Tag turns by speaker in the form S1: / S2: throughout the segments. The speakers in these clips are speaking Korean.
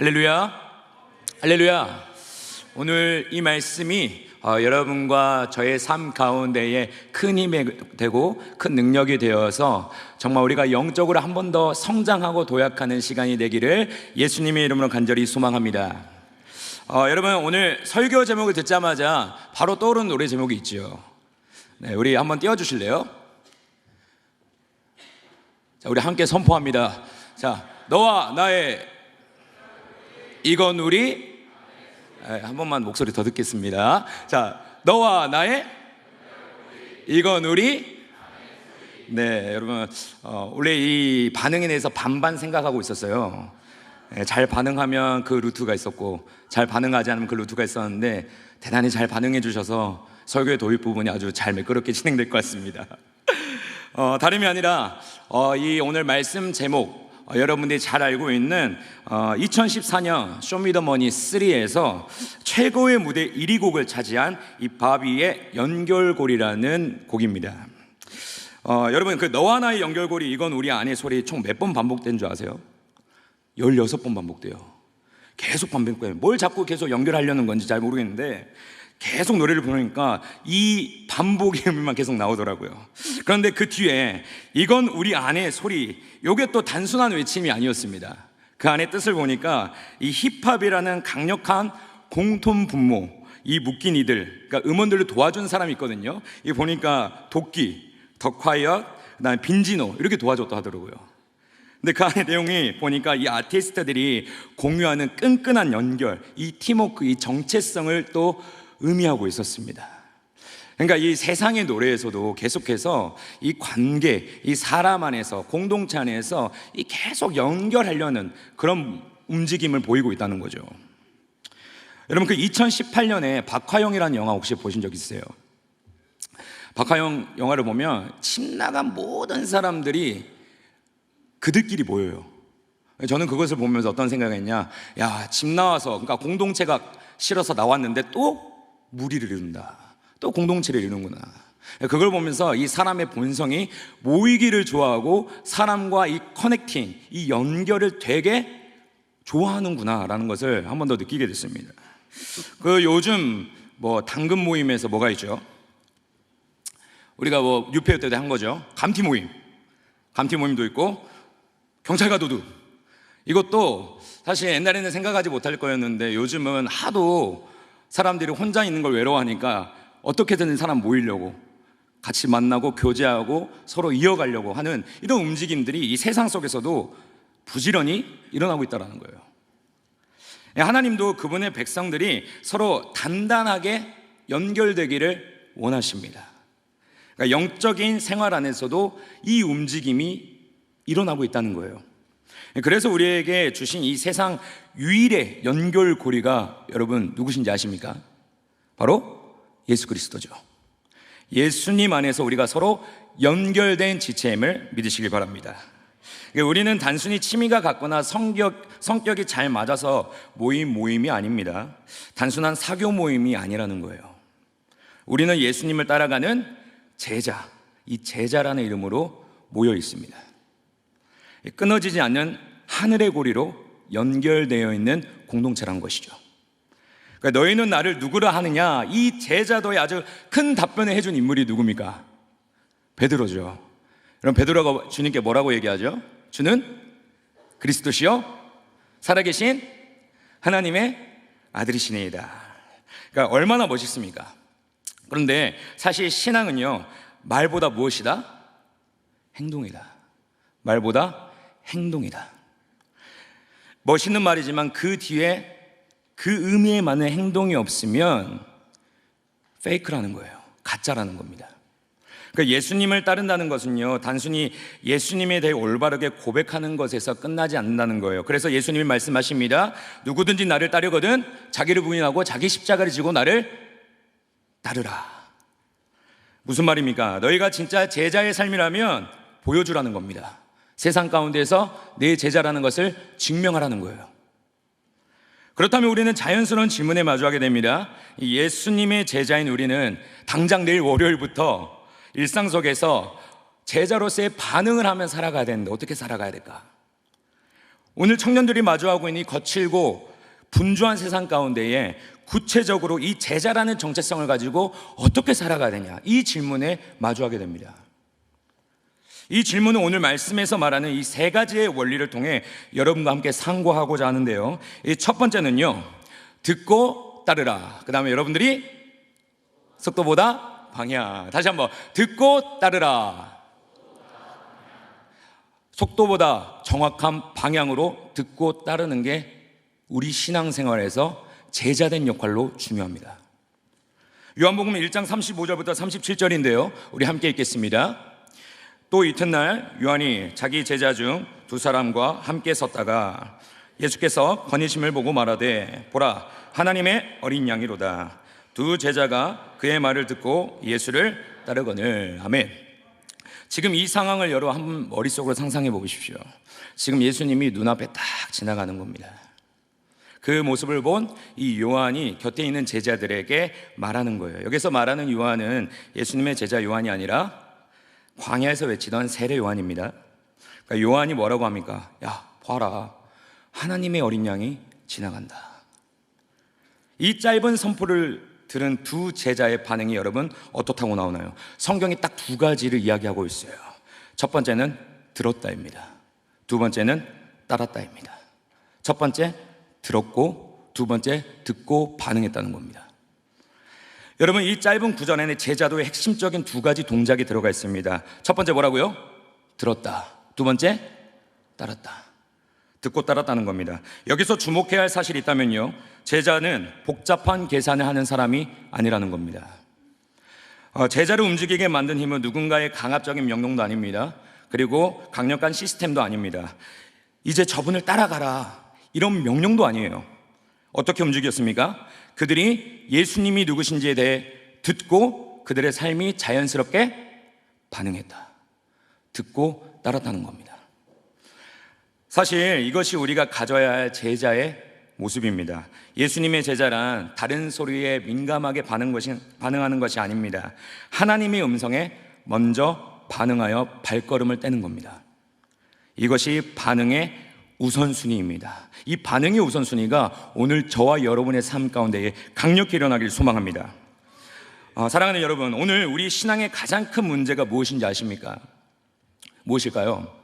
S1: 할렐루야, 할렐루야. 오늘 이 말씀이 여러분과 저의 삶 가운데에 큰 힘이 되고 큰 능력이 되어서 정말 우리가 영적으로 한 번 더 성장하고 도약하는 시간이 되기를 예수님의 이름으로 간절히 소망합니다. 여러분, 오늘 설교 제목을 듣자마자 바로 떠오르는 노래 제목이 있죠. 네, 우리 한번 띄워주실래요? 자, 우리 함께 선포합니다. 자, 너와 나의 이건 우리, 한 번만 목소리 더 듣겠습니다. 자, 너와 나의 이건 우리. 네, 여러분, 원래 이 반응에 대해서 반반 생각하고 있었어요. 잘 반응하면 그 루트가 있었고, 잘 반응하지 않으면 그 루트가 있었는데, 대단히 잘 반응해 주셔서 설교의 도입 부분이 아주 잘 매끄럽게 진행될 것 같습니다. 다름이 아니라 이 오늘 말씀 제목, 여러분들이 잘 알고 있는 2014년 쇼미더머니 3에서 최고의 무대 1위 곡을 차지한 이 바비의 연결고리라는 곡입니다. 여러분, 그 너와 나의 연결고리, 이건 우리 안의 소리 총 몇 번 반복된 줄 아세요? 16번 반복돼요. 계속 반복돼요. 뭘 자꾸 계속 연결하려는 건지 잘 모르겠는데 계속 노래를 부르니까 이 반복의 의미만 계속 나오더라고요. 그런데 그 뒤에 이건 우리 안의 소리, 이게 또 단순한 외침이 아니었습니다. 그 안의 뜻을 보니까 이 힙합이라는 강력한 공통 분모, 이 묶인 이들, 그러니까 음원들을 도와준 사람이 있거든요. 이 보니까 도끼, 더 콰이엇, 그다음에 빈지노 이렇게 도와줬다 하더라고요. 근데 그 안에 내용이 보니까 이 아티스트들이 공유하는 끈끈한 연결, 이 팀워크, 이 정체성을 또 의미하고 있었습니다. 그러니까 이 세상의 노래에서도 계속해서 이 관계, 이 사람 안에서, 공동체 안에서 이 계속 연결하려는 그런 움직임을 보이고 있다는 거죠. 여러분, 그 2018년에 박화영이라는 영화 혹시 보신 적 있으세요? 박화영 영화를 보면 집 나간 모든 사람들이 그들끼리 모여요. 저는 그것을 보면서 어떤 생각이 했냐, 야, 집 나와서, 그러니까 공동체가 싫어서 나왔는데 또 무리를 이룬다, 또 공동체를 이루는구나. 그걸 보면서 이 사람의 본성이 모이기를 좋아하고 사람과 이 커넥팅, 이 연결을 되게 좋아하는구나 라는 것을 한 번 더 느끼게 됐습니다. 그 요즘 당근 모임에서 뭐가 있죠? 우리가 뉴페어 때도 한 거죠. 감티 모임도 있고 경찰과 도둑, 이것도 사실 옛날에는 생각하지 못할 거였는데 요즘은 하도 사람들이 혼자 있는 걸 외로워하니까 어떻게든 사람 모이려고, 같이 만나고 교제하고 서로 이어가려고 하는 이런 움직임들이 이 세상 속에서도 부지런히 일어나고 있다는 거예요. 하나님도 그분의 백성들이 서로 단단하게 연결되기를 원하십니다. 그러니까 영적인 생활 안에서도 이 움직임이 일어나고 있다는 거예요. 그래서 우리에게 주신 이 세상 유일의 연결고리가 여러분 누구신지 아십니까? 바로 예수 그리스도죠. 예수님 안에서 우리가 서로 연결된 지체임을 믿으시길 바랍니다. 우리는 단순히 취미가 같거나 성격이 잘 맞아서 모임이 아닙니다. 단순한 사교 모임이 아니라는 거예요. 우리는 예수님을 따라가는 제자, 이 제자라는 이름으로 모여 있습니다. 끊어지지 않는 하늘의 고리로 연결되어 있는 공동체란 것이죠. 그러니까 너희는 나를 누구라 하느냐, 이 제자도의 아주 큰 답변을 해준 인물이 누굽니까? 베드로죠. 그럼 베드로가 주님께 뭐라고 얘기하죠? 주는 그리스도시요 살아계신 하나님의 아들이시니이다. 그러니까 얼마나 멋있습니까? 그런데 사실 신앙은요, 말보다 무엇이다? 행동이다. 말보다 행동이다. 멋있는 말이지만 그 뒤에 그 의미에 맞는 행동이 없으면 페이크라는 거예요. 가짜라는 겁니다. 그러니까 예수님을 따른다는 것은요, 단순히 예수님에 대해 올바르게 고백하는 것에서 끝나지 않는다는 거예요. 그래서 예수님이 말씀하십니다. 누구든지 나를 따르거든 자기를 부인하고 자기 십자가를 지고 나를 따르라. 무슨 말입니까? 너희가 진짜 제자의 삶이라면 보여주라는 겁니다. 세상 가운데서 내 제자라는 것을 증명하라는 거예요. 그렇다면 우리는 자연스러운 질문에 마주하게 됩니다. 예수님의 제자인 우리는 당장 내일 월요일부터 일상 속에서 제자로서의 반응을 하며 살아가야 되는데 어떻게 살아가야 될까? 오늘 청년들이 마주하고 있는 이 거칠고 분주한 세상 가운데에 구체적으로 이 제자라는 정체성을 가지고 어떻게 살아가야 되냐, 이 질문에 마주하게 됩니다. 이 질문은 오늘 말씀에서 말하는 이 세 가지의 원리를 통해 여러분과 함께 상고하고자 하는데요. 이 첫 번째는요, 듣고 따르라. 그 다음에 여러분들이 속도보다 방향. 다시 한번, 듣고 따르라. 속도보다 정확한 방향으로 듣고 따르는 게 우리 신앙생활에서 제자된 역할로 중요합니다. 요한복음 1장 35절부터 37절인데요, 우리 함께 읽겠습니다. 또 이튿날 요한이 자기 제자 중 두 사람과 함께 섰다가 예수께서 거니심을 보고 말하되, 보라, 하나님의 어린 양이로다. 두 제자가 그의 말을 듣고 예수를 따르거늘. 아멘. 지금 이 상황을 여러분 한번 머릿속으로 상상해 보십시오. 지금 예수님이 눈앞에 딱 지나가는 겁니다. 그 모습을 본 이 요한이 곁에 있는 제자들에게 말하는 거예요. 여기서 말하는 요한은 예수님의 제자 요한이 아니라 광야에서 외치던 세례 요한입니다. 그러니까 요한이 뭐라고 합니까? 야, 봐라, 하나님의 어린 양이 지나간다. 이 짧은 선포를 들은 두 제자의 반응이 여러분 어떻다고 나오나요? 성경이 딱 두 가지를 이야기하고 있어요. 첫 번째는 들었다입니다. 두 번째는 따랐다입니다. 첫 번째 들었고, 두 번째 듣고 반응했다는 겁니다. 여러분, 이 짧은 구절에는 제자도의 핵심적인 두 가지 동작이 들어가 있습니다. 첫 번째 뭐라고요? 들었다. 두 번째 따랐다. 듣고 따랐다는 겁니다. 여기서 주목해야 할 사실이 있다면요, 제자는 복잡한 계산을 하는 사람이 아니라는 겁니다. 제자를 움직이게 만든 힘은 누군가의 강압적인 명령도 아닙니다. 그리고 강력한 시스템도 아닙니다. 이제 저분을 따라가라, 이런 명령도 아니에요. 어떻게 움직였습니까? 그들이 예수님이 누구신지에 대해 듣고 그들의 삶이 자연스럽게 반응했다. 듣고 따랐다는 겁니다. 사실 이것이 우리가 가져야 할 제자의 모습입니다. 예수님의 제자란 다른 소리에 민감하게 반응하는 것이 아닙니다. 하나님의 음성에 먼저 반응하여 발걸음을 떼는 겁니다. 이것이 반응의 우선순위입니다. 이 반응의 우선순위가 오늘 저와 여러분의 삶 가운데에 강력히 일어나길 소망합니다. 사랑하는 여러분, 오늘 우리 신앙의 가장 큰 문제가 무엇인지 아십니까? 무엇일까요?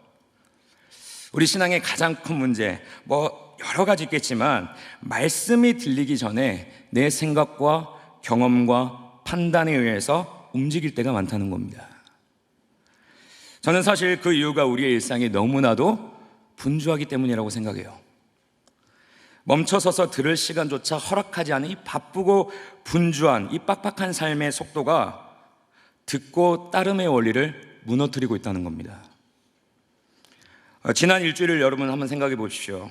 S1: 우리 신앙의 가장 큰 문제, 여러 가지 있겠지만 말씀이 들리기 전에 내 생각과 경험과 판단에 의해서 움직일 때가 많다는 겁니다. 저는 사실 그 이유가 우리의 일상이 너무나도 분주하기 때문이라고 생각해요. 멈춰서서 들을 시간조차 허락하지 않은 이 바쁘고 분주한 이 빡빡한 삶의 속도가 듣고 따름의 원리를 무너뜨리고 있다는 겁니다. 지난 일주일을 여러분 한번 생각해 보십시오.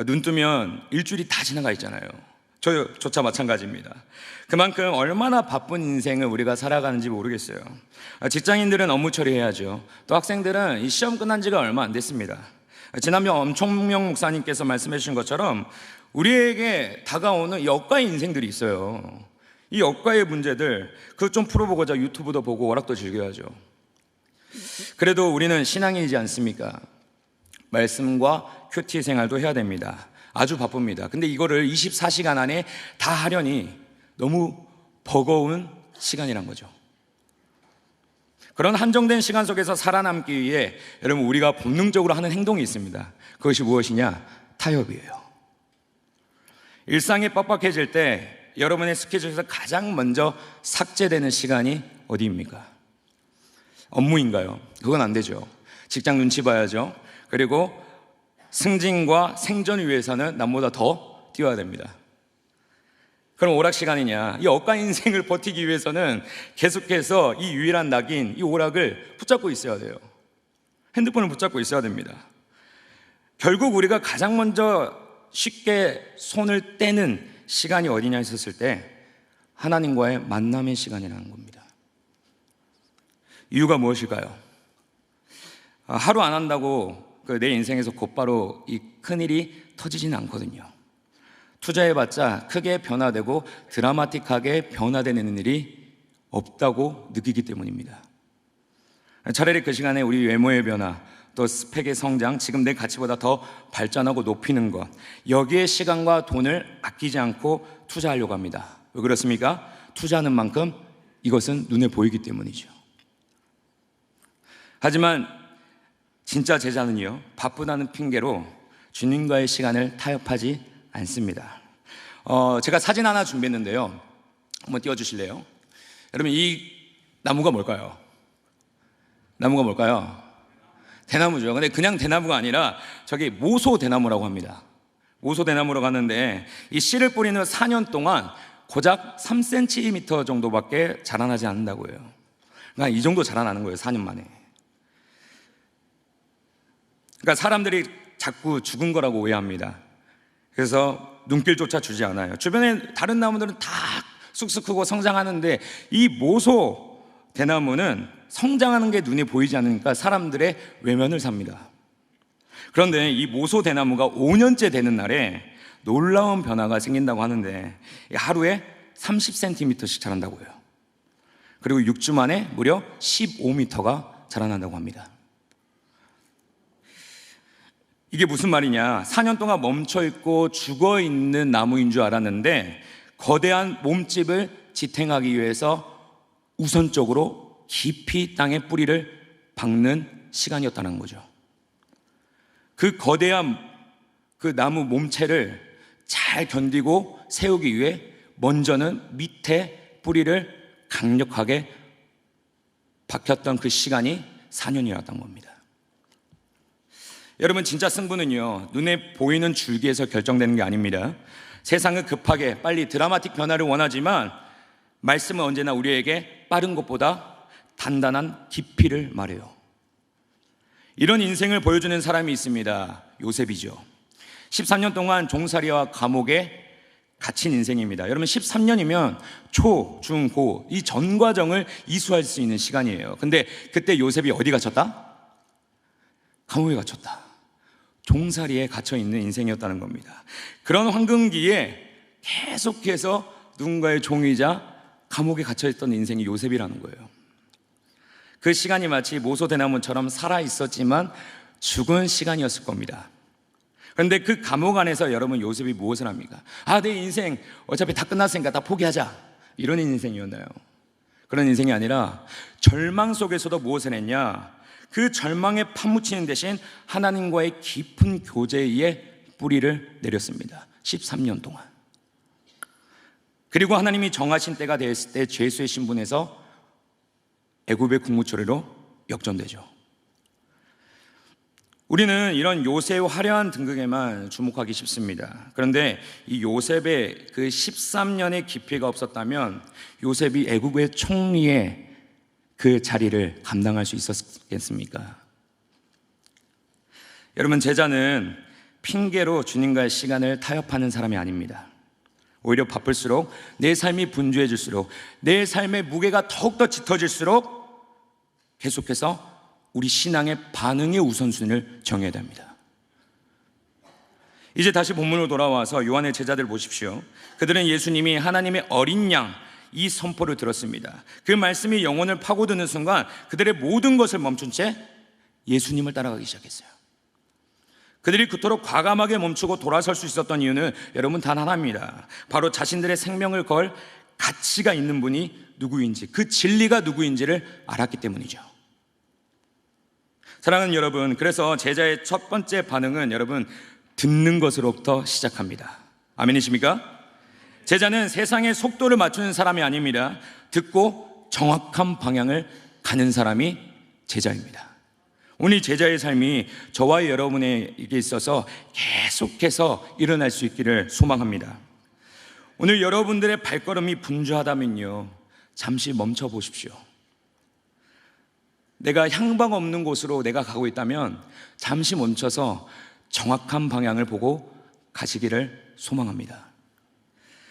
S1: 눈 뜨면 일주일이 다 지나가 있잖아요. 저조차 마찬가지입니다. 그만큼 얼마나 바쁜 인생을 우리가 살아가는지 모르겠어요. 직장인들은 업무 처리해야죠. 또 학생들은 이 시험 끝난 지가 얼마 안 됐습니다. 지난번에 엄청명 목사님께서 말씀해 주신 것처럼 우리에게 다가오는 역과의 인생들이 있어요. 이 역과의 문제들, 그거 좀 풀어보고자 유튜브도 보고 오락도 즐겨야죠. 그래도 우리는 신앙인이지 않습니까? 말씀과 큐티 생활도 해야 됩니다. 아주 바쁩니다. 근데 이거를 24시간 안에 다 하려니 너무 버거운 시간이란 거죠. 그런 한정된 시간 속에서 살아남기 위해 여러분, 우리가 본능적으로 하는 행동이 있습니다. 그것이 무엇이냐? 타협이에요. 일상이 빡빡해질 때 여러분의 스케줄에서 가장 먼저 삭제되는 시간이 어디입니까? 업무인가요? 그건 안 되죠. 직장 눈치 봐야죠. 그리고 승진과 생존을 위해서는 남보다 더 뛰어야 됩니다. 그럼 오락 시간이냐? 이 억간 인생을 버티기 위해서는 계속해서 이 유일한 낙인, 이 오락을 붙잡고 있어야 돼요. 핸드폰을 붙잡고 있어야 됩니다. 결국 우리가 가장 먼저 쉽게 손을 떼는 시간이 어디냐 했었을 때 하나님과의 만남의 시간이라는 겁니다. 이유가 무엇일까요? 하루 안 한다고 내 인생에서 곧바로 이 큰일이 터지지는 않거든요. 투자해봤자 크게 변화되고 드라마틱하게 변화되는 일이 없다고 느끼기 때문입니다. 차라리 그 시간에 우리 외모의 변화, 또 스펙의 성장, 지금 내 가치보다 더 발전하고 높이는 것, 여기에 시간과 돈을 아끼지 않고 투자하려고 합니다. 왜 그렇습니까? 투자하는 만큼 이것은 눈에 보이기 때문이죠. 하지만 진짜 제자는요, 바쁘다는 핑계로 주님과의 시간을 타협하지 않습니다. 제가 사진 하나 준비했는데요, 한번 띄워주실래요? 여러분, 이 나무가 뭘까요? 나무가 뭘까요? 대나무죠. 근데 그냥 대나무가 아니라 저기 모소 대나무라고 합니다. 모소 대나무로 갔는데 이 씨를 뿌리는 4년 동안 고작 3cm 정도밖에 자라나지 않는다고요. 그러니까 이 정도 자라나는 거예요, 4년 만에. 그러니까 사람들이 자꾸 죽은 거라고 오해합니다. 그래서 눈길조차 주지 않아요. 주변에 다른 나무들은 다 쑥쑥 크고 성장하는데 이 모소 대나무는 성장하는 게 눈에 보이지 않으니까 사람들의 외면을 삽니다. 그런데 이 모소 대나무가 5년째 되는 날에 놀라운 변화가 생긴다고 하는데 하루에 30cm씩 자란다고요. 그리고 6주 만에 무려 15m가 자라난다고 합니다. 이게 무슨 말이냐? 4년 동안 멈춰있고 죽어있는 나무인 줄 알았는데 거대한 몸집을 지탱하기 위해서 우선적으로 깊이 땅에 뿌리를 박는 시간이었다는 거죠. 그 거대한 그 나무 몸체를 잘 견디고 세우기 위해 먼저는 밑에 뿌리를 강력하게 박혔던 그 시간이 4년이었던 겁니다. 여러분, 진짜 승부는요, 눈에 보이는 줄기에서 결정되는 게 아닙니다. 세상은 급하게 빨리 드라마틱 변화를 원하지만 말씀은 언제나 우리에게 빠른 것보다 단단한 깊이를 말해요. 이런 인생을 보여주는 사람이 있습니다. 요셉이죠. 13년 동안 종살이와 감옥에 갇힌 인생입니다. 여러분, 13년이면 초, 중, 고 이 전 과정을 이수할 수 있는 시간이에요. 근데 그때 요셉이 어디 갇혔다? 감옥에 갇혔다. 종살이에 갇혀있는 인생이었다는 겁니다. 그런 황금기에 계속해서 누군가의 종이자 감옥에 갇혀있던 인생이 요셉이라는 거예요. 그 시간이 마치 모소대나무처럼 살아있었지만 죽은 시간이었을 겁니다. 그런데 그 감옥 안에서 여러분, 요셉이 무엇을 합니까? 내 인생 어차피 다 끝났으니까 다 포기하자, 이런 인생이었나요? 그런 인생이 아니라 절망 속에서도 무엇을 했냐? 그 절망에 파묻히는 대신 하나님과의 깊은 교제에 뿌리를 내렸습니다. 13년 동안. 그리고 하나님이 정하신 때가 되었을 때 죄수의 신분에서 애굽의 국무처리로 역전되죠. 우리는 이런 요셉의 화려한 등극에만 주목하기 쉽습니다. 그런데 이 요셉의 그 13년의 깊이가 없었다면 요셉이 애굽의 총리의 그 자리를 감당할 수 있었겠습니까? 여러분, 제자는 핑계로 주님과의 시간을 타협하는 사람이 아닙니다. 오히려 바쁠수록, 내 삶이 분주해질수록, 내 삶의 무게가 더욱더 짙어질수록 계속해서 우리 신앙의 반응의 우선순위를 정해야 됩니다. 이제 다시 본문으로 돌아와서 요한의 제자들 보십시오. 그들은 예수님이 하나님의 어린 양, 이 선포를 들었습니다. 그 말씀이 영혼을 파고드는 순간 그들의 모든 것을 멈춘 채 예수님을 따라가기 시작했어요. 그들이 그토록 과감하게 멈추고 돌아설 수 있었던 이유는 여러분 단 하나입니다. 바로 자신들의 생명을 걸 가치가 있는 분이 누구인지, 그 진리가 누구인지를 알았기 때문이죠. 사랑하는 여러분, 그래서 제자의 첫 번째 반응은 여러분, 듣는 것으로부터 시작합니다. 아멘이십니까? 제자는 세상의 속도를 맞추는 사람이 아닙니다. 듣고 정확한 방향을 가는 사람이 제자입니다. 오늘 제자의 삶이 저와 여러분에게 있어서 계속해서 일어날 수 있기를 소망합니다. 오늘 여러분들의 발걸음이 분주하다면요, 잠시 멈춰 보십시오. 내가 향방 없는 곳으로 내가 가고 있다면 잠시 멈춰서 정확한 방향을 보고 가시기를 소망합니다.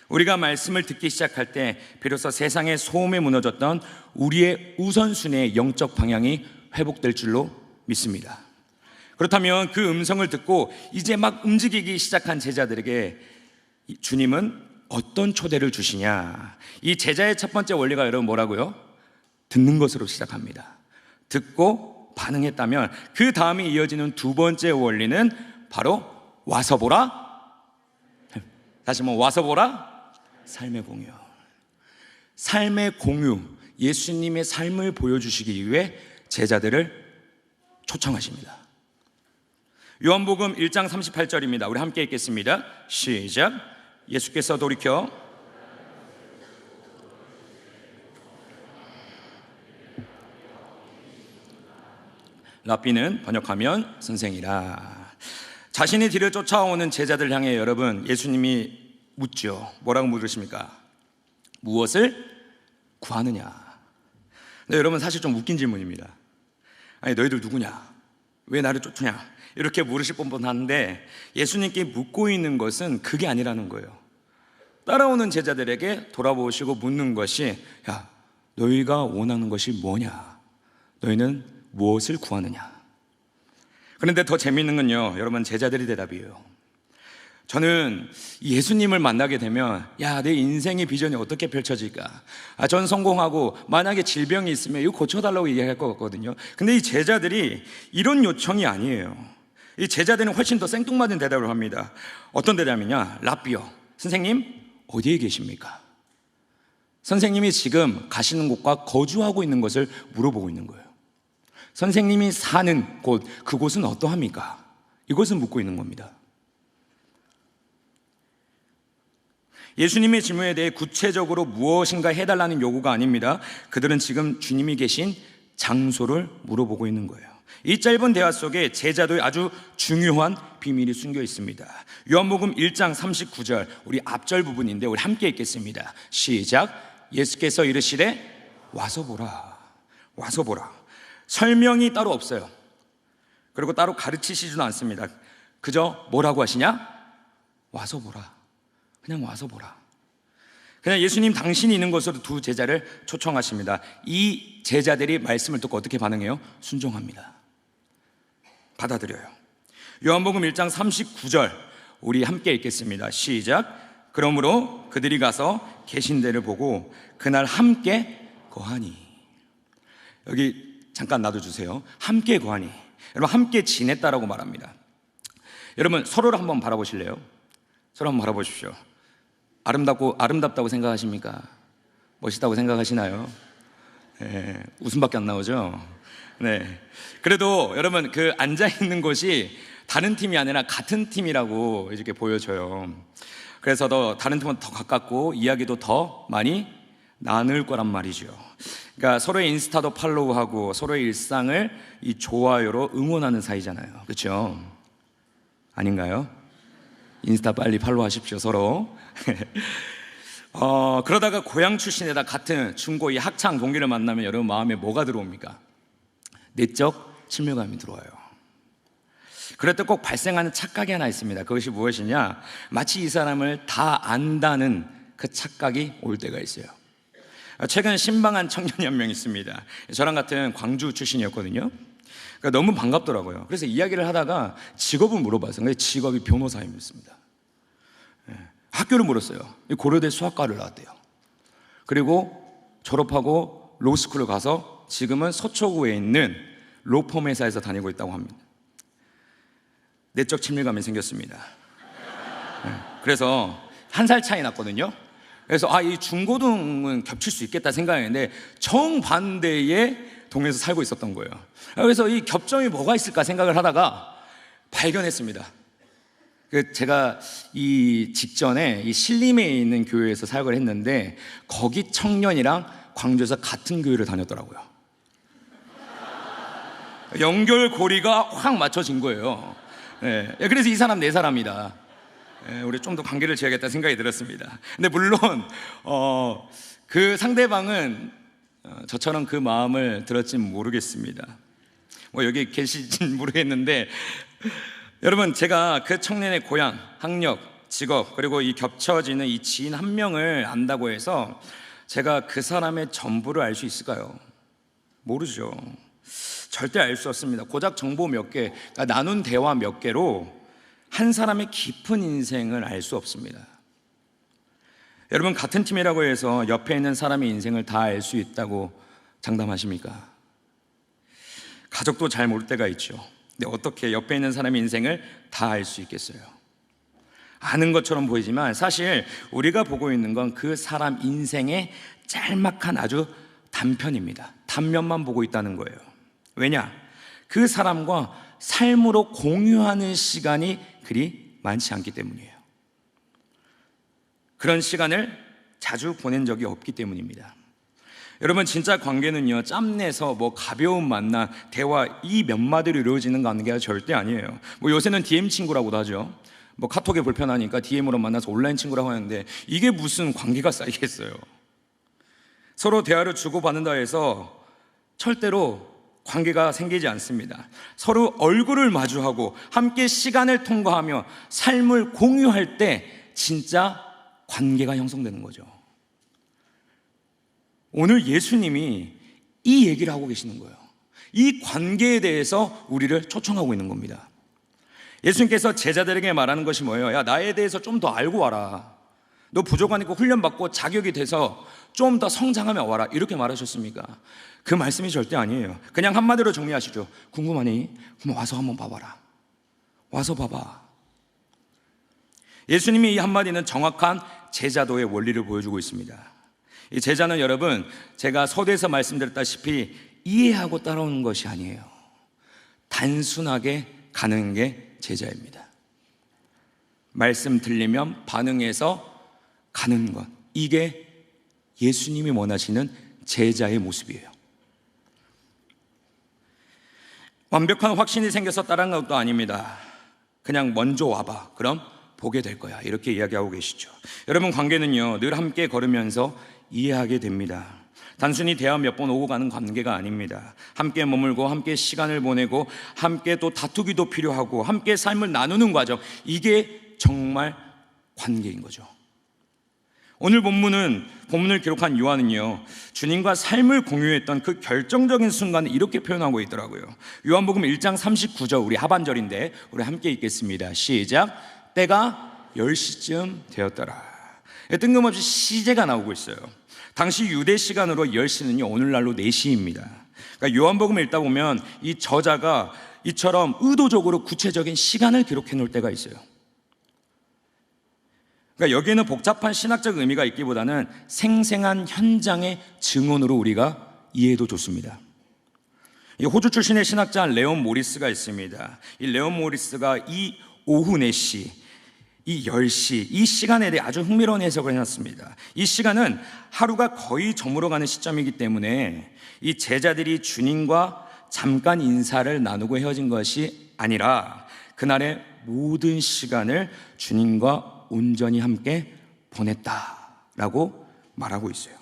S1: 우리가 말씀을 듣기 시작할 때 비로소 세상의 소음에 무너졌던 우리의 우선순위의 영적 방향이 회복될 줄로 믿습니다. 그렇다면 그 음성을 듣고 이제 막 움직이기 시작한 제자들에게 주님은 어떤 초대를 주시냐? 이 제자의 첫 번째 원리가 여러분 뭐라고요? 듣는 것으로 시작합니다. 듣고 반응했다면 그 다음에 이어지는 두 번째 원리는 바로 와서 보라. 다시 한번 와서 보라. 삶의 공유. 삶의 공유. 예수님의 삶을 보여주시기 위해 제자들을 초청하십니다. 요한복음 1장 38절입니다. 우리 함께 읽겠습니다. 시작. 예수께서 돌이켜 랍비는 번역하면 선생이라. 자신의 뒤를 쫓아오는 제자들 향해 여러분 예수님이 묻죠. 뭐라고 물으십니까? 무엇을 구하느냐? 근데 여러분 사실 좀 웃긴 질문입니다. 아니 너희들 누구냐? 왜 나를 쫓으냐? 이렇게 물으실 뻔뻔한데 예수님께 묻고 있는 것은 그게 아니라는 거예요. 따라오는 제자들에게 돌아보시고 묻는 것이 야 너희가 원하는 것이 뭐냐? 너희는 무엇을 구하느냐? 그런데 더 재미있는 건요 여러분 제자들의 대답이에요. 저는 예수님을 만나게 되면 야 내 인생의 비전이 어떻게 펼쳐질까? 전 성공하고 만약에 질병이 있으면 이거 고쳐달라고 얘기할 것 같거든요. 근데 이 제자들이 이런 요청이 아니에요. 이 제자들은 훨씬 더 생뚱맞은 대답을 합니다. 어떤 대답이냐? 랍비요 선생님 어디에 계십니까? 선생님이 지금 가시는 곳과 거주하고 있는 것을 물어보고 있는 거예요. 선생님이 사는 곳, 그곳은 어떠합니까? 이것을 묻고 있는 겁니다. 예수님의 질문에 대해 구체적으로 무엇인가 해달라는 요구가 아닙니다. 그들은 지금 주님이 계신 장소를 물어보고 있는 거예요. 이 짧은 대화 속에 제자도의 아주 중요한 비밀이 숨겨 있습니다. 요한복음 1장 39절 우리 앞절 부분인데 우리 함께 읽겠습니다. 시작. 예수께서 이르시되 와서 보라. 와서 보라. 설명이 따로 없어요. 그리고 따로 가르치시지도 않습니다. 그저 뭐라고 하시냐? 와서 보라. 그냥 와서 보라. 그냥 예수님 당신이 있는 곳으로 두 제자를 초청하십니다. 이 제자들이 말씀을 듣고 어떻게 반응해요? 순종합니다. 받아들여요. 요한복음 1장 39절 우리 함께 읽겠습니다. 시작. 그러므로 그들이 가서 계신 데를 보고 그날 함께 거하니. 여기 잠깐 놔둬주세요. 함께 거하니. 여러분 함께 지냈다라고 말합니다. 여러분 서로를 한번 바라보실래요? 서로 한번 바라보십시오. 아름답다고 생각하십니까? 멋있다고 생각하시나요? 네, 웃음밖에 안 나오죠? 네. 그래도 여러분 그 앉아있는 곳이 다른 팀이 아니라 같은 팀이라고 이렇게 보여져요. 그래서 더 다른 팀은 더 가깝고 이야기도 더 많이 나눌 거란 말이죠. 그러니까 서로의 인스타도 팔로우하고 서로의 일상을 이 좋아요로 응원하는 사이잖아요. 그렇죠? 아닌가요? 인스타 빨리 팔로우 하십시오 서로. 그러다가 고향 출신에다 같은 중고2 학창 동기를 만나면 여러분 마음에 뭐가 들어옵니까? 내적 친밀감이 들어와요. 그럴 때 꼭 발생하는 착각이 하나 있습니다. 그것이 무엇이냐? 마치 이 사람을 다 안다는 그 착각이 올 때가 있어요. 최근 신방한 청년이 한 명 있습니다. 저랑 같은 광주 출신이었거든요. 그러니까 너무 반갑더라고요. 그래서 이야기를 하다가 직업을 물어봤어요. 근데 직업이 변호사입니다. 학교를 물었어요. 고려대 수학과를 나왔대요. 그리고 졸업하고 로스쿨을 가서 지금은 서초구에 있는 로펌 회사에서 다니고 있다고 합니다. 내적 친밀감이 생겼습니다. 그래서 1살 차이 났거든요. 그래서 이 중고등은 겹칠 수 있겠다 생각했는데 정반대의 동에서 살고 있었던 거예요. 그래서 이 겹점이 뭐가 있을까 생각을 하다가 발견했습니다. 제가 이 직전에 이 신림에 있는 교회에서 사역을 했는데 거기 청년이랑 광주에서 같은 교회를 다녔더라고요. 연결고리가 확 맞춰진 거예요. 네. 그래서 이 사람 내 사람이다. 우리 좀 더 관계를 지어야겠다 생각이 들었습니다. 근데 물론 그 상대방은 저처럼 그 마음을 들었지는 모르겠습니다. 여기 계실진 모르겠는데 여러분 제가 그 청년의 고향, 학력, 직업 그리고 이 겹쳐지는 이 지인 한 명을 안다고 해서 제가 그 사람의 전부를 알 수 있을까요? 모르죠. 절대 알 수 없습니다. 고작 정보 몇 개, 그러니까 나눈 대화 몇 개로 한 사람의 깊은 인생을 알 수 없습니다. 여러분 같은 팀이라고 해서 옆에 있는 사람의 인생을 다 알 수 있다고 장담하십니까? 가족도 잘 모를 때가 있죠. 근데 어떻게 옆에 있는 사람의 인생을 다 알 수 있겠어요? 아는 것처럼 보이지만 사실 우리가 보고 있는 건 그 사람 인생의 짤막한 아주 단편입니다. 단면만 보고 있다는 거예요. 왜냐? 그 사람과 삶으로 공유하는 시간이 그리 많지 않기 때문이에요. 그런 시간을 자주 보낸 적이 없기 때문입니다. 여러분, 진짜 관계는요, 짬내서 가벼운 만남, 대화 이 몇 마디로 이루어지는 관계가 절대 아니에요. 요새는 DM 친구라고도 하죠. 카톡에 불편하니까 DM으로 만나서 온라인 친구라고 하는데 이게 무슨 관계가 쌓이겠어요? 서로 대화를 주고받는다 해서 절대로 관계가 생기지 않습니다. 서로 얼굴을 마주하고 함께 시간을 통과하며 삶을 공유할 때 진짜 관계가 형성되는 거죠. 오늘 예수님이 이 얘기를 하고 계시는 거예요. 이 관계에 대해서 우리를 초청하고 있는 겁니다. 예수님께서 제자들에게 말하는 것이 뭐예요? 야, 나에 대해서 좀 더 알고 와라. 너 부족하니까 훈련받고 자격이 돼서 좀 더 성장하며 와라. 이렇게 말하셨습니까? 그 말씀이 절대 아니에요. 그냥 한마디로 정리하시죠. 궁금하니? 그럼 와서 한번 봐봐라. 와서 봐봐. 예수님이 이 한마디는 정확한 제자도의 원리를 보여주고 있습니다. 이 제자는 여러분, 제가 서두에서 말씀드렸다시피 이해하고 따라오는 것이 아니에요. 단순하게 가는 게 제자입니다. 말씀 들리면 반응해서 가는 것, 이게 예수님이 원하시는 제자의 모습이에요. 완벽한 확신이 생겨서 따라한 것도 아닙니다. 그냥 먼저 와봐, 그럼 보게 될 거야, 이렇게 이야기하고 계시죠. 여러분, 관계는요 늘 함께 걸으면서 이해하게 됩니다. 단순히 대화 몇 번 오고 가는 관계가 아닙니다. 함께 머물고 함께 시간을 보내고 함께 또 다투기도 필요하고 함께 삶을 나누는 과정, 이게 정말 관계인 거죠. 오늘 본문을 기록한 요한은요, 주님과 삶을 공유했던 그 결정적인 순간을 이렇게 표현하고 있더라고요. 요한복음 1장 39절, 우리 하반절인데 우리 함께 읽겠습니다. 시작. 때가 10시쯤 되었더라. 뜬금없이 시제가 나오고 있어요. 당시 유대 시간으로 10시는요 오늘날로 4시입니다. 그러니까 요한복음을 읽다 보면 이 저자가 이처럼 의도적으로 구체적인 시간을 기록해 놓을 때가 있어요. 그러니까 여기에는 복잡한 신학적 의미가 있기보다는 생생한 현장의 증언으로 우리가 이해해도 좋습니다. 이 호주 출신의 신학자 레온 모리스가 있습니다. 이 레온 모리스가 이 오후 4시, 이 10시, 이 시간에 대해 아주 흥미로운 해석을 해놨습니다. 이 시간은 하루가 거의 저물어가는 시점이기 때문에 이 제자들이 주님과 잠깐 인사를 나누고 헤어진 것이 아니라 그날의 모든 시간을 주님과 온전히 함께 보냈다라고 말하고 있어요.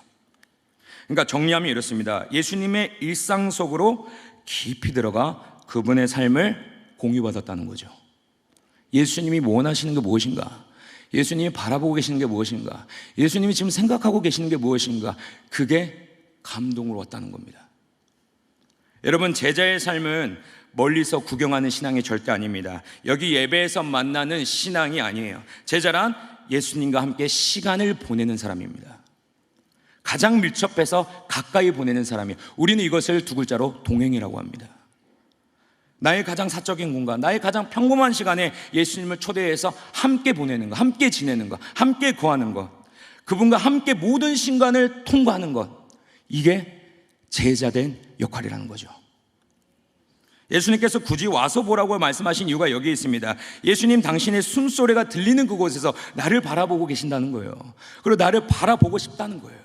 S1: 그러니까 정리하면 이렇습니다. 예수님의 일상 속으로 깊이 들어가 그분의 삶을 공유받았다는 거죠. 예수님이 원하시는 게 무엇인가? 예수님이 바라보고 계시는 게 무엇인가? 예수님이 지금 생각하고 계시는 게 무엇인가? 그게 감동으로 왔다는 겁니다. 여러분, 제자의 삶은 멀리서 구경하는 신앙이 절대 아닙니다. 여기 예배에서 만나는 신앙이 아니에요. 제자란 예수님과 함께 시간을 보내는 사람입니다. 가장 밀접해서 가까이 보내는 사람이에요. 우리는 이것을 두 글자로 동행이라고 합니다. 나의 가장 사적인 공간, 나의 가장 평범한 시간에 예수님을 초대해서 함께 보내는 것, 함께 지내는 것, 함께 거하는 것, 그분과 함께 모든 순간을 통과하는 것, 이게 제자된 역할이라는 거죠. 예수님께서 굳이 와서 보라고 말씀하신 이유가 여기에 있습니다. 예수님 당신의 숨소리가 들리는 그곳에서 나를 바라보고 계신다는 거예요. 그리고 나를 바라보고 싶다는 거예요.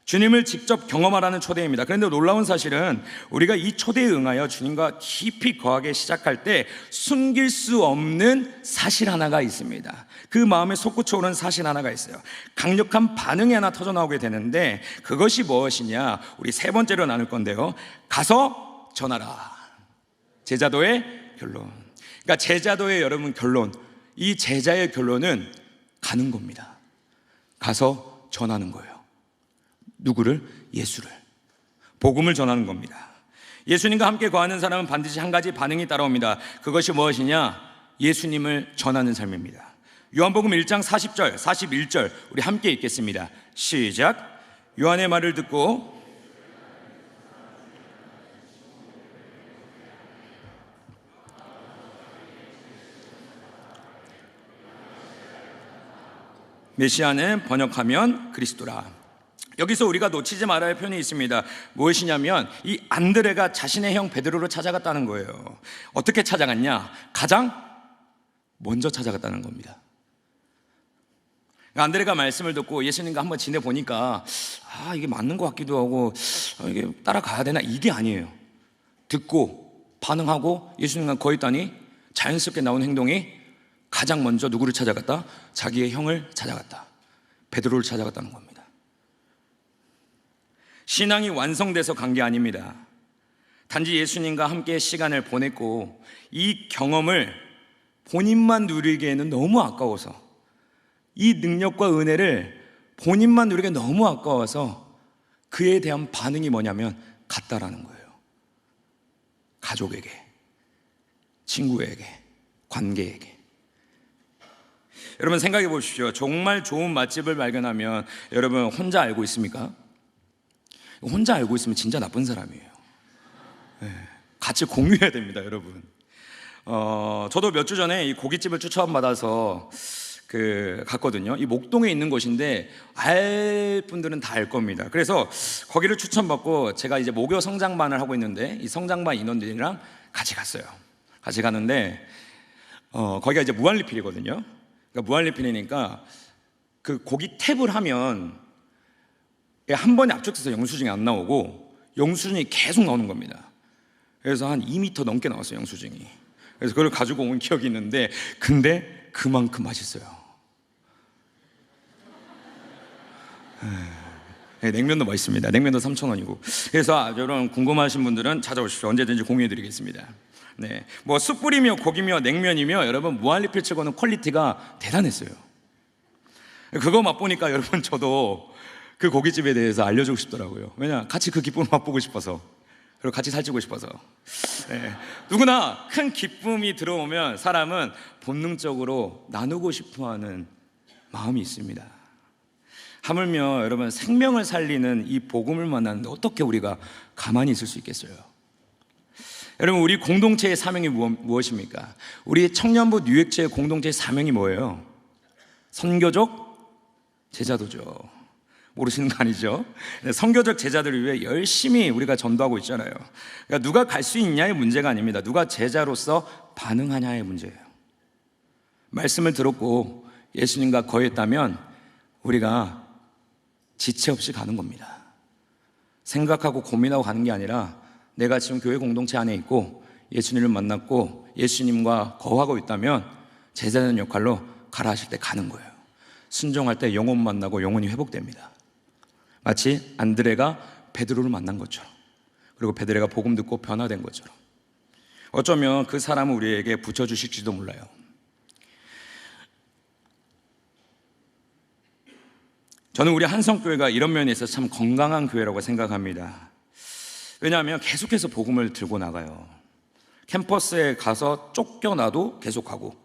S1: 주님을 직접 경험하라는 초대입니다. 그런데 놀라운 사실은 우리가 이 초대에 응하여 주님과 깊이 거하기 시작할 때 숨길 수 없는 사실 하나가 있습니다. 그 마음에 솟구쳐 오는 사실 하나가 있어요. 강력한 반응이 하나 터져 나오게 되는데 그것이 무엇이냐? 우리 세 번째로 나눌 건데요. 가서 전하라. 제자도의 결론. 그러니까 제자도의 여러분 결론, 이 제자의 결론은 가는 겁니다. 가서 전하는 거예요. 누구를? 예수를. 복음을 전하는 겁니다. 예수님과 함께 거하는 사람은 반드시 한 가지 반응이 따라옵니다. 그것이 무엇이냐? 예수님을 전하는 삶입니다. 요한복음 1장 40절, 41절 우리 함께 읽겠습니다. 시작. 요한의 말을 듣고 메시아는 번역하면 그리스도라. 여기서 우리가 놓치지 말아야 할 표현이 있습니다. 무엇이냐면 이 안드레가 자신의 형 베드로를 찾아갔다는 거예요. 어떻게 찾아갔냐? 가장 먼저 찾아갔다는 겁니다. 안드레가 말씀을 듣고 예수님과 한번 지내보니까 이게 맞는 것 같기도 하고 이게 따라가야 되나? 이게 아니에요. 듣고 반응하고 예수님과 거의 있다니 자연스럽게 나온 행동이 가장 먼저 누구를 찾아갔다? 자기의 형을 찾아갔다. 베드로를 찾아갔다는 겁니다. 신앙이 완성돼서 간 게 아닙니다. 단지 예수님과 함께 시간을 보냈고 이 경험을 본인만 누리기에는 너무 아까워서, 이 능력과 은혜를 본인만 누리기 너무 아까워서 그에 대한 반응이 뭐냐면 갔다라는 거예요. 가족에게, 친구에게, 관계에게. 여러분 생각해 보십시오. 정말 좋은 맛집을 발견하면 여러분 혼자 알고 있습니까? 혼자 알고 있으면 진짜 나쁜 사람이에요. 같이 공유해야 됩니다, 여러분. 저도 몇 주 전에 이 고깃집을 추천받아서 갔거든요. 이 목동에 있는 곳인데 알 분들은 다 알 겁니다. 그래서 거기를 추천받고 제가 이제 목요 성장반을 하고 있는데 이 성장반 인원들이랑 같이 갔어요. 같이 갔는데 거기가 이제 무한리필이거든요. 그러니까 무한리필이니까 그 고기 탭을 하면 한 번에 압축돼서 영수증이 안 나오고 영수증이 계속 나오는 겁니다. 그래서 한 2m 넘게 나왔어요, 영수증이. 그래서 그걸 가지고 온 기억이 있는데, 근데 그만큼 맛있어요. 냉면도 맛있습니다. 냉면도 3,000원이고. 그래서 여러분 궁금하신 분들은 찾아오십시오. 언제든지 공유해드리겠습니다. 네, 뭐 숯불이며 고기며 냉면이며 여러분 무한리필 치고는 퀄리티가 대단했어요. 그거 맛보니까 여러분 저도 그 고깃집에 대해서 알려주고 싶더라고요. 왜냐, 같이 그 기쁨을 맛보고 싶어서, 그리고 같이 살찌고 싶어서. 네. 누구나 큰 기쁨이 들어오면 사람은 본능적으로 나누고 싶어하는 마음이 있습니다. 하물며 여러분 생명을 살리는 이 복음을 만나는데 어떻게 우리가 가만히 있을 수 있겠어요? 여러분 우리 공동체의 사명이 무엇입니까? 우리 청년부 뉴액체의 공동체의 사명이 뭐예요? 선교적 제자도죠. 모르시는 거 아니죠? 선교적 제자들을 위해 열심히 우리가 전도하고 있잖아요. 그러니까 누가 갈 수 있냐의 문제가 아닙니다. 누가 제자로서 반응하냐의 문제예요. 말씀을 들었고 예수님과 거했다면 우리가 지체 없이 가는 겁니다. 생각하고 고민하고 가는 게 아니라 내가 지금 교회 공동체 안에 있고 예수님을 만났고 예수님과 거하고 있다면 제자는 역할로 가라 하실 때 가는 거예요. 순종할 때 영혼 만나고 영혼이 회복됩니다. 마치 안드레가 베드로를 만난 것처럼, 그리고 베드로가 복음 듣고 변화된 것처럼 어쩌면 그 사람을 우리에게 붙여주실지도 몰라요. 저는 우리 한성교회가 이런 면에 있어서 참 건강한 교회라고 생각합니다. 왜냐하면 계속해서 복음을 들고 나가요. 캠퍼스에 가서 쫓겨나도 계속하고,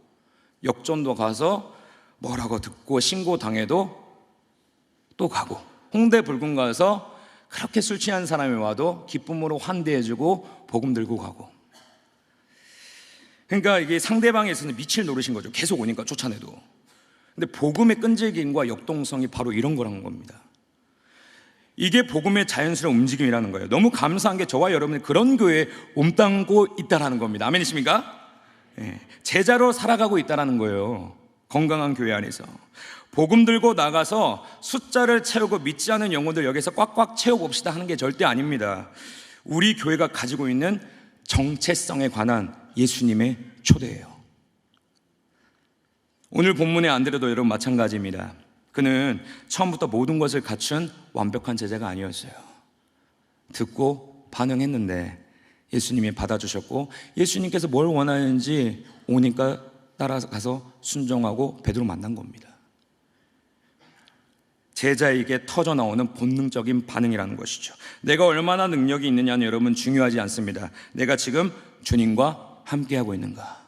S1: 역전도 가서 뭐라고 듣고 신고당해도 또 가고, 홍대 불금 가서 그렇게 술 취한 사람이 와도 기쁨으로 환대해주고 복음 들고 가고. 그러니까 이게 상대방에서는 미칠 노릇인 거죠. 계속 오니까 쫓아내도. 근데 복음의 끈질김과 역동성이 바로 이런 거라는 겁니다. 이게 복음의 자연스러운 움직임이라는 거예요. 너무 감사한 게 저와 여러분이 그런 교회에 몸담고 있다라는 겁니다. 아멘이십니까? 네. 제자로 살아가고 있다라는 거예요. 건강한 교회 안에서 복음 들고 나가서 숫자를 채우고 믿지 않은 영혼들 여기서 꽉꽉 채워봅시다 하는 게 절대 아닙니다. 우리 교회가 가지고 있는 정체성에 관한 예수님의 초대예요. 오늘 본문의 안드레도 여러분 마찬가지입니다. 그는 처음부터 모든 것을 갖춘 완벽한 제자가 아니었어요. 듣고 반응했는데 예수님이 받아주셨고, 예수님께서 뭘 원하는지 오니까 따라가서 순종하고 베드로 만난 겁니다. 제자에게 터져나오는 본능적인 반응이라는 것이죠. 내가 얼마나 능력이 있느냐는 여러분 중요하지 않습니다. 내가 지금 주님과 함께하고 있는가,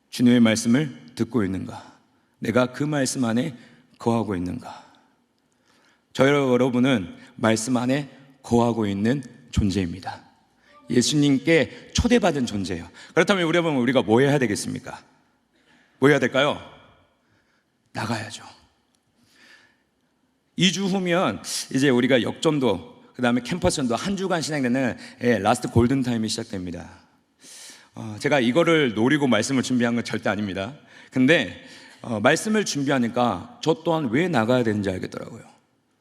S1: 주님의 말씀을 듣고 있는가, 내가 그 말씀 안에 거하고 있는가. 저 여러분은 말씀 안에 거하고 있는 존재입니다. 예수님께 초대받은 존재예요. 그렇다면 우리가 뭐 해야 되겠습니까? 뭐 해야 될까요? 나가야죠. 2주 후면 이제 우리가 역전도, 그 다음에 캠퍼스전도 한 주간 진행되는 라스트 골든타임이 시작됩니다. 제가 이거를 노리고 말씀을 준비한 건 절대 아닙니다. 근데 말씀을 준비하니까 저 또한 왜 나가야 되는지 알겠더라고요.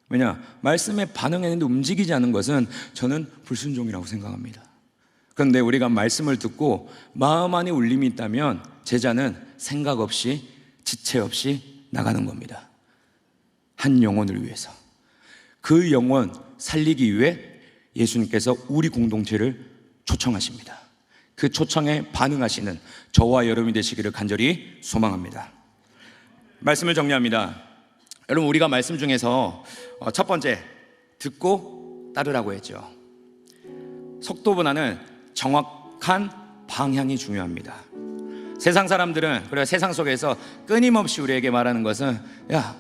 S1: 왜냐? 말씀에 반응했는데 움직이지 않은 것은 저는 불순종이라고 생각합니다. 그런데 우리가 말씀을 듣고 마음 안에 울림이 있다면 제자는 생각 없이 지체 없이 나가는 겁니다. 한 영혼을 위해서. 그 영혼 살리기 위해 예수님께서 우리 공동체를 초청하십니다. 그 초청에 반응하시는 저와 여러분이 되시기를 간절히 소망합니다. 말씀을 정리합니다. 여러분, 우리가 말씀 중에서 첫 번째, 듣고 따르라고 했죠. 속도보다는 정확한 방향이 중요합니다. 세상 사람들은, 그리고 세상 속에서 끊임없이 우리에게 말하는 것은, 야,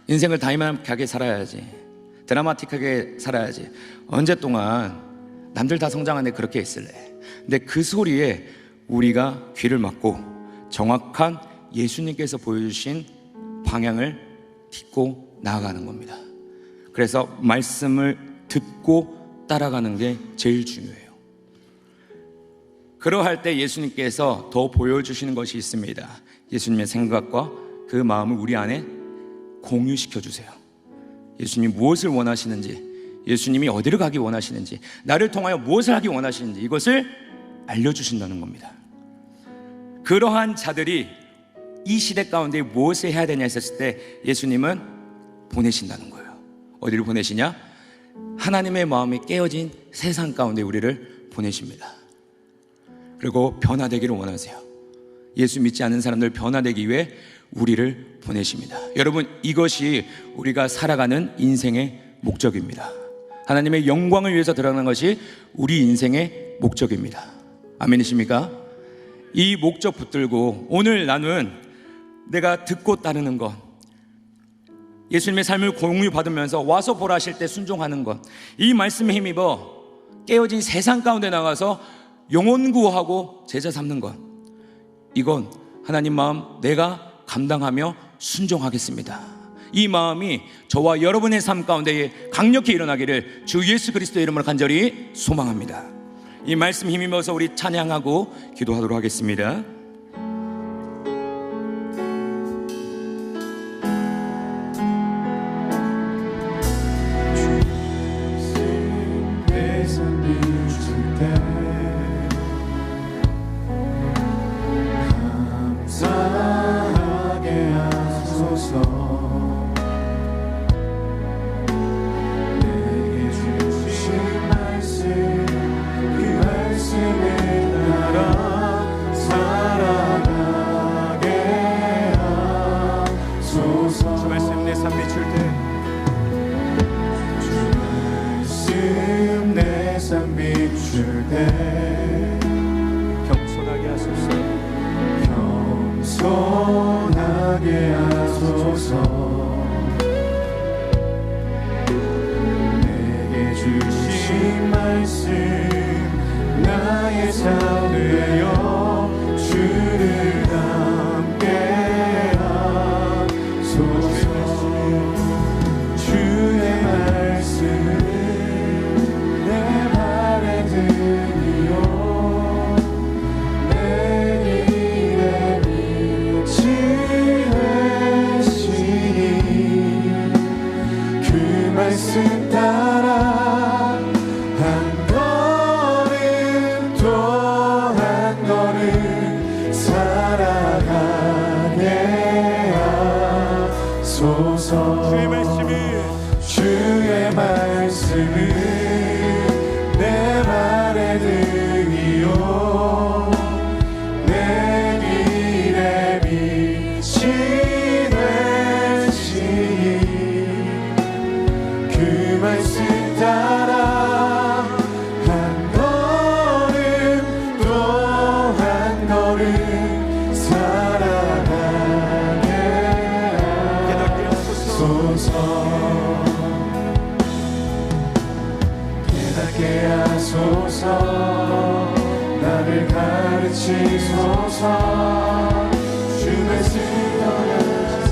S1: 인생을 다이나믹하게 살아야지, 드라마틱하게 살아야지, 언제 동안 남들 다 성장하는데 그렇게 있을래. 근데 그 소리에 우리가 귀를 막고 정확한 예수님께서 보여주신 방향을 딛고 나아가는 겁니다. 그래서 말씀을 듣고 따라가는 게 제일 중요해요. 그러할 때 예수님께서 더 보여주시는 것이 있습니다. 예수님의 생각과 그 마음을 우리 안에 공유시켜 주세요. 예수님이 무엇을 원하시는지, 예수님이 어디를 가기 원하시는지, 나를 통하여 무엇을 하기 원하시는지 이것을 알려주신다는 겁니다. 그러한 자들이 이 시대 가운데 무엇을 해야 되냐 했을 때 예수님은 보내신다는 거예요. 어디를 보내시냐? 하나님의 마음이 깨어진 세상 가운데 우리를 보내십니다. 그리고 변화되기를 원하세요. 예수 믿지 않는 사람들 변화되기 위해 우리를 보내십니다. 여러분, 이것이 우리가 살아가는 인생의 목적입니다. 하나님의 영광을 위해서 들어가는 것이 우리 인생의 목적입니다. 아멘이십니까? 이 목적 붙들고 오늘 나는 내가 듣고 따르는 것, 예수님의 삶을 공유받으면서 와서 보라 하실 때 순종하는 것, 이 말씀에 힘입어 깨어진 세상 가운데 나가서 영혼 구하고 제자 삼는 것, 이건 하나님 마음 내가 감당하며 순종하겠습니다. 이 마음이 저와 여러분의 삶 가운데 강력히 일어나기를 주 예수 그리스도의 이름으로 간절히 소망합니다. 이 말씀 힘입어서 우리 찬양하고 기도하도록 하겠습니다.
S2: 겸손하게 하소서. 겸손하게 하소서. 내게 주신 말씀 나의 삶 되어 주를 닮게 하소서. 주의 말씀을 내 발에 드리오. 말씀 따라 한 걸음 또 한 걸음 살아가게 하소서. 주의 말씀을 내 발에 등이요 내 길에 빛이 되시니 그 말씀 따라 한 걸음 또 한 걸음 살아가게 하소서. 깨닫게 하소서. 나를 가르치소서. 주 말씀 떠나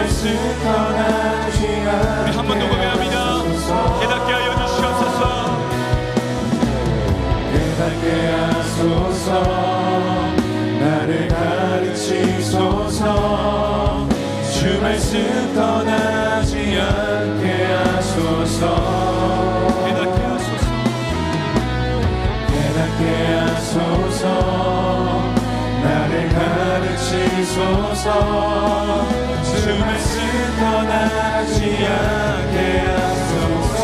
S2: 말씀 떠나지 않게
S3: 우리 한 번 더 고백합니다. 깨닫게 하여 주시옵소서.
S2: 깨닫게 하소서 나를 가르치소서 주 말씀 떠나지 않게 하소서
S3: 깨닫게 하소서.
S2: 깨닫게 하소서 나를 가르치소서 주 말씀 떠나지 않게 하소서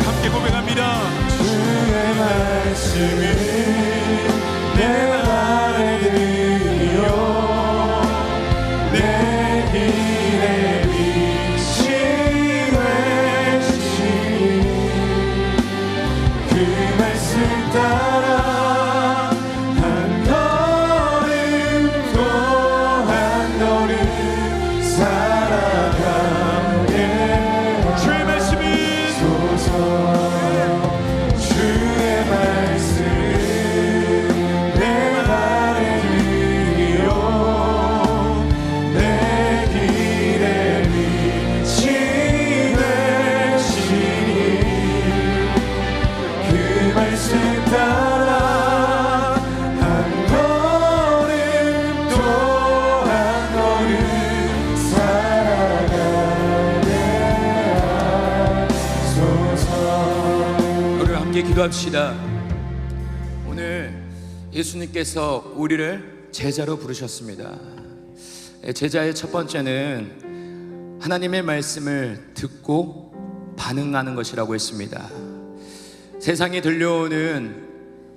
S3: 함께 고백합니다.
S2: 주의 말씀은 내 말에 들이요 내 길에 빛이 되시니 그 말씀 따라 한 걸음 또 한 걸음 살아가게
S3: 주의 말씀이
S2: 하소서 주의 말씀 내 발에 들이요 내 길에 빛이 되시니 그 말씀 따라 한 걸음 또 한 걸음 살아가게 하소서
S1: 우리 함께 기도합시다. 오늘 예수님께서 우리를 제자로 부르셨습니다. 제자의 첫 번째는 하나님의 말씀을 듣고 반응하는 것이라고 했습니다. 세상에 들려오는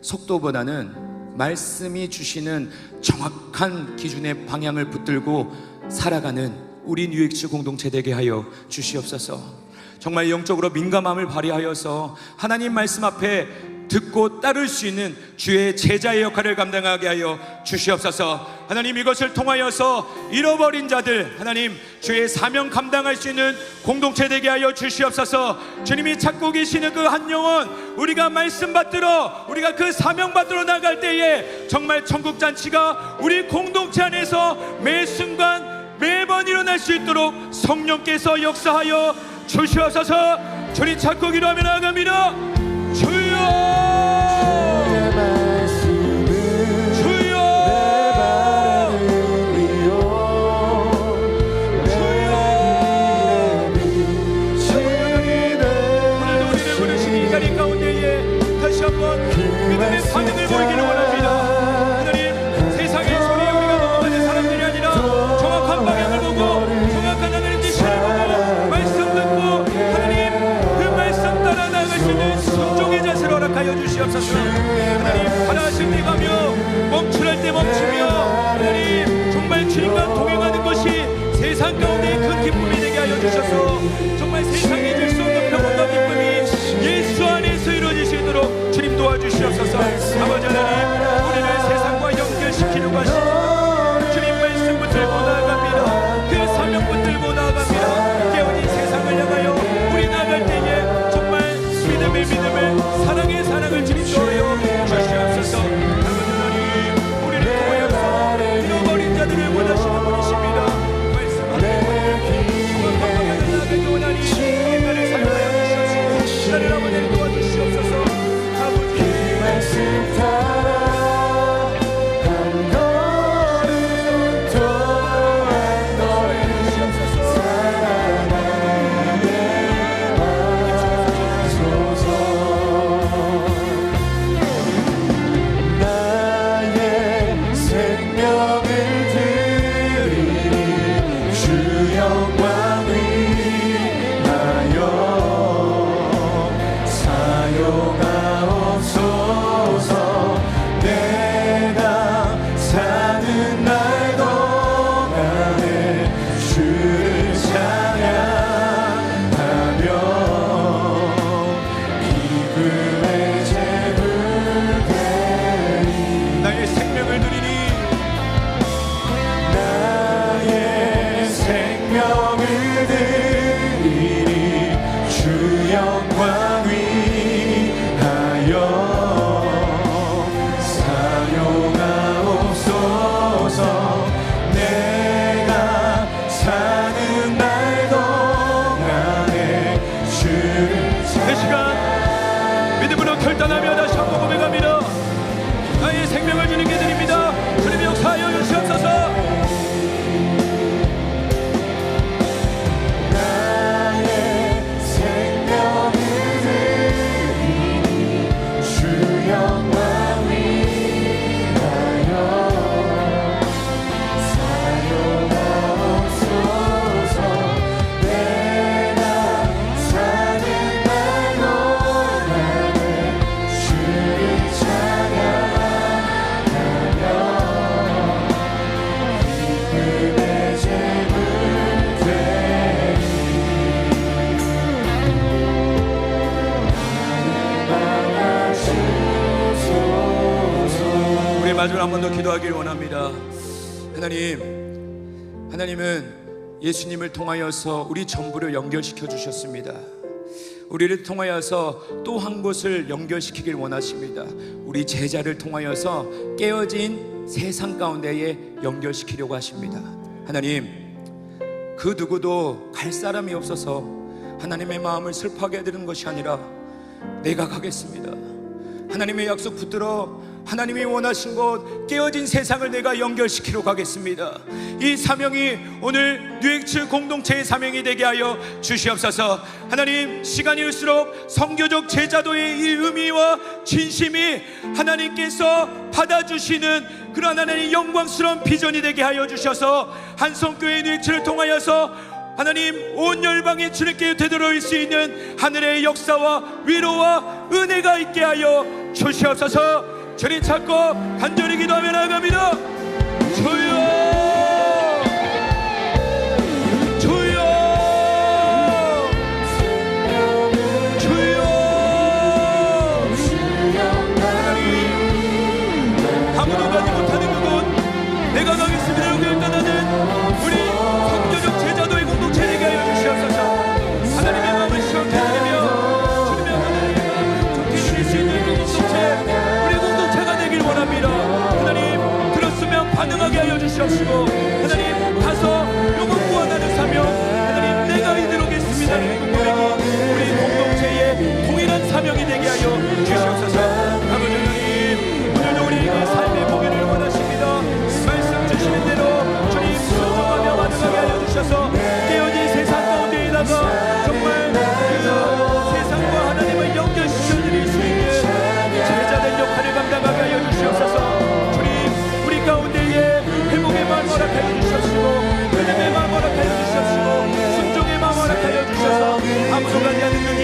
S1: 속도보다는 말씀이 주시는 정확한 기준의 방향을 붙들고 살아가는 우리 뉴엑스 공동체 되게 하여 주시옵소서. 정말 영적으로 민감함을 발휘하여서 하나님 말씀 앞에 듣고 따를 수 있는 주의 제자의 역할을 감당하게 하여 주시옵소서. 하나님, 이것을 통하여서 잃어버린 자들, 하나님 주의 사명 감당할 수 있는 공동체 되게 하여 주시옵소서. 주님이 찾고 계시는 그 한 영혼, 우리가 말씀 받들어 우리가 그 사명 받들어 나갈 때에 정말 천국 잔치가 우리 공동체 안에서 매 순간 매번 일어날 수 있도록 성령께서 역사하여 주시옵소서. 주님 찾고 기도하며 나아갑니다. 주여,
S2: 주의 말씀은
S1: 주여,
S2: 내 발에 들이요 내 길에 빛이
S3: 오늘도 우리를 부르시는 이 자리 가운데에 다시 한번 믿음의 반응을 보이기를 원합니다. 하나님, 세상의 소리에 우리가 넘어가는 사람들이 아니라 정확한 방향을 보고 정확한 하나님 지시를 보고 말씀 듣고 하나님 그 말씀 따라 나아갈 수 있는 순종의 자세로 허락하여 주시옵소서. 하나님, 바라실 때 가며 멈출할 때 멈추며 하나님 정말 주님과 동행하는 것이 세상 가운데 큰 기쁨이 되게 하여 주셔서 정말 세상에 줄 수 없는 평온과 기쁨이 예수 안에서 이루어지시도록 주님 도와주시옵소서. 아버지 하나님, 우리를 세상과 연결시키려고 하시니 주님 말씀 붙들고 나아갑니다. 그 사명 붙들고 나아갑니다. 깨어진 세상을 향하여 우리 나아갈 때에 정말 믿음을 사랑의 사랑을 주님 도하여 주시옵소서. 아버지 하나님, 우리를 통하여서 잃어버린 자들을 원하시는 분이십니다. 말씀 하나님, 정확한 방향을 나아가기 원하니 나를 사용하여 주시옵소서. 나를 아버지를 도와주시옵소서. 아버지
S2: 말씀 따라 한 걸음 또 한 걸음 살아가게 하소서 나의 생명을 드리니 주 영광 위하여 사용하옵소서 내가 사는 날 동안에 주를 찬양하며 기쁨의 제물 되리
S3: 나의 생명을 드리니
S1: 마지막으로 한 번 더 기도하기를 원합니다. 하나님은 예수님을 통하여서 우리 전부를 연결시켜 주셨습니다. 우리를 통하여서 또 한 곳을 연결시키길 원하십니다. 우리 제자를 통하여서 깨어진 세상 가운데에 연결시키려고 하십니다. 하나님, 그 누구도 갈 사람이 없어서 하나님의 마음을 슬퍼하게 해드리는 것이 아니라 내가 가겠습니다. 하나님의 약속 붙들어 하나님이 원하신 곳 깨어진 세상을 내가 연결시키러 가겠습니다. 이 사명이 오늘 뉴엑츠 공동체의 사명이 되게 하여 주시옵소서. 하나님, 시간이 흘수록 선교적 제자도의 이 의미와 진심이 하나님께서 받아주시는 그런 하나님의 영광스러운 비전이 되게 하여 주셔서 한성교회 뉴엑츠를 통하여서 하나님 온 열방의 주님께 되돌아올 수 있는 하늘의 역사와 위로와 은혜가 있게 하여 주시옵소서. 저리 찾고 간절히 기도하며 나아갑니다. 주여, 주여, 주여. 하나님, 아무도 가지 못하는 그곳 내가 가겠습니다. 여기 떠나는 우리 성교적 제자도의 공동체 되게 하여 주시옵소서. 하나님의 마음을 시원케 하며 주님의 하나님을 좋게 해주실 수 있는 공동체 원합니다. 하나님, 들었으면 반응하게 하여 주시옵시고, 하나님 가서 영혼 구원하는 사명, 하나님 내가 이대로겠습니다. 우리 공동체의 동일한 사명이 되게 하여 주시옵소서. 아버지 하나님, 오늘도 우리에게 삶의 보기를 원하십니다. 말씀 주시는 대로 주님 순종하며 반응하게 하여 주셔서 깨어진 세상 가운데에다가 정말 세상과 하나님을 연결시켜드릴 수 있는 제자된 역할을 감당하게 하여 주시옵소서. 주님, 우리 가운데에 회복의 마음 허락하여 주시옵시고, 믿음의 마음 허락하여 주시옵시고, 순종의 마음 허락하여 주셔서 아무도 가지 않는 길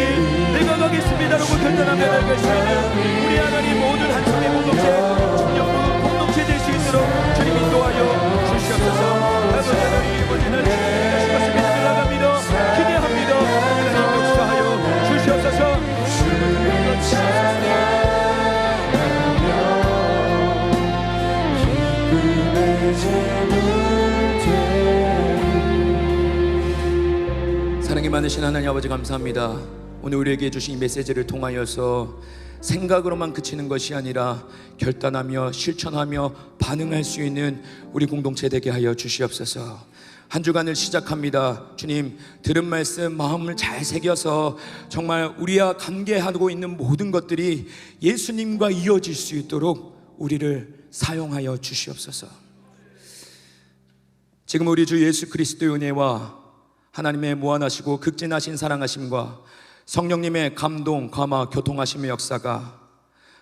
S1: 내가 가겠습니다라고 결단하며 나갈 수 있는 우리 하나님 모든 한성의 공동체, 청년부 공동체 될 수 있도록 주님 인도하여 주시옵소서. 아버지 하나님, 언제나 주님의 하신 것을 믿으며 나갑니다. 기대합니다. 하나님 역사하여 주시옵소서. 사랑이 많으신 하나님 아버지, 감사합니다. 오늘 우리에게 주신 이 메시지를 통하여서 생각으로만 그치는 것이 아니라 결단하며 실천하며 반응할 수 있는 우리 공동체 되게 하여 주시옵소서. 한 주간을 시작합니다. 주님, 들은 말씀 마음을 잘 새겨서 정말 우리와 관계하고 있는 모든 것들이 예수님과 이어질 수 있도록 우리를 사용하여 주시옵소서. 지금 우리 주 예수 그리스도의 은혜와 하나님의 무한하시고 극진하신 사랑하심과 성령님의 감동, 감화, 교통하심의 역사가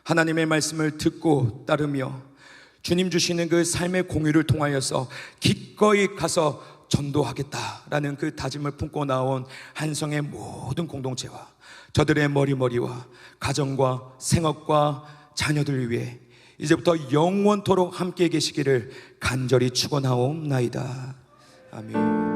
S1: 하나님의 말씀을 듣고 따르며 주님 주시는 그 삶의 공유를 통하여서 기꺼이 가서 전도하겠다라는 그 다짐을 품고 나온 한성의 모든 공동체와 저들의 머리머리와 가정과 생업과 자녀들 위해 이제부터 영원토록 함께 계시기를 간절히 축원하옵나이다. 아멘.